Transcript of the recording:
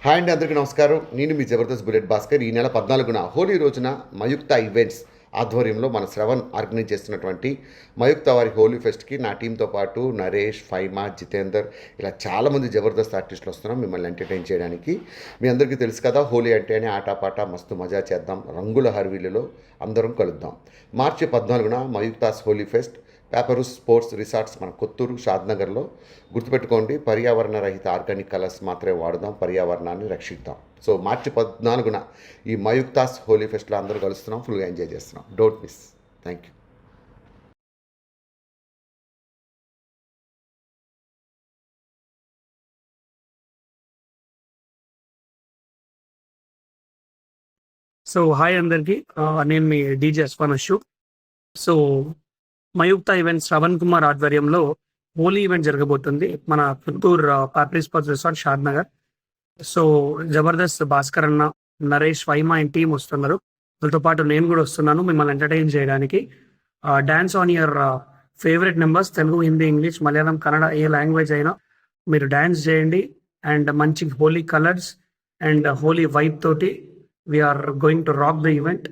Hi అండి, అందరికీ నమస్కారం. నేను మీ జబర్దస్త్ బుల్లెట్ భాస్కర్. ఈ నెల 14న హోలీ రోజున మయుక్త ఈవెంట్స్ ఆధ్వర్యంలో మన శ్రవణ్ ఆర్గనైజ్ చేస్తున్నటువంటి మయుక్త వారి హోలీ ఫెస్ట్కి నా టీంతో పాటు నరేష్, ఫైమా, జితేందర్ ఇలా చాలామంది జబర్దస్త్ ఆర్టిస్టులు వస్తున్నాం మిమ్మల్ని ఎంటర్టైన్ చేయడానికి. మీ అందరికీ తెలుసు కదా, హోలీ అంటేనే ఆటపాట మస్తు మజా చేద్దాం, రంగుల హర్వీలలో అందరం కలుద్దాం. మార్చి 14న మయుక్తాస్ హోలీ ఫెస్ట్ పేపరు స్పోర్ట్స్ రిసార్ట్స్ మన కొత్తూరు షాద్నగర్లో. గుర్తుపెట్టుకోండి, పర్యావరణ రహిత ఆర్గానిక్ కలర్స్ మాత్రమే వాడదాం, పర్యావరణాన్ని రక్షిద్దాం. సో మార్చి 14న ఈ మయుక్తాస్ హోలీ ఫెస్ట్లో అందరూ కలుస్తున్నాం, ఫుల్గా ఎంజాయ్ చేస్తున్నాం. Don't miss. Thank you. So hi అందరికి, నేను మీ DJ Asfan Ashu. So Mayukta events Shravan Kumar ఆధ్వర్యంలో హోలీ ఈవెంట్ జరగబోతుంది మన Puttur Papri sports resort Shadnagar. So Jabardasth Bhaskar అన్న, నరేష్, ఫైమా అండ్ టీం వస్తున్నారు. వాళ్ళతో పాటు నేను కూడా వస్తున్నాను మిమ్మల్ని ఎంటర్టైన్ చేయడానికి. Dance on your favourite numbers, Telugu, Hindi, English, Malayalam, Kannada, ఏ లాంగ్వేజ్ అయినా మీరు డాన్స్ చేయండి. అండ్ మంచి Holi colours and Holi vibe తోటి we are going to rock the event.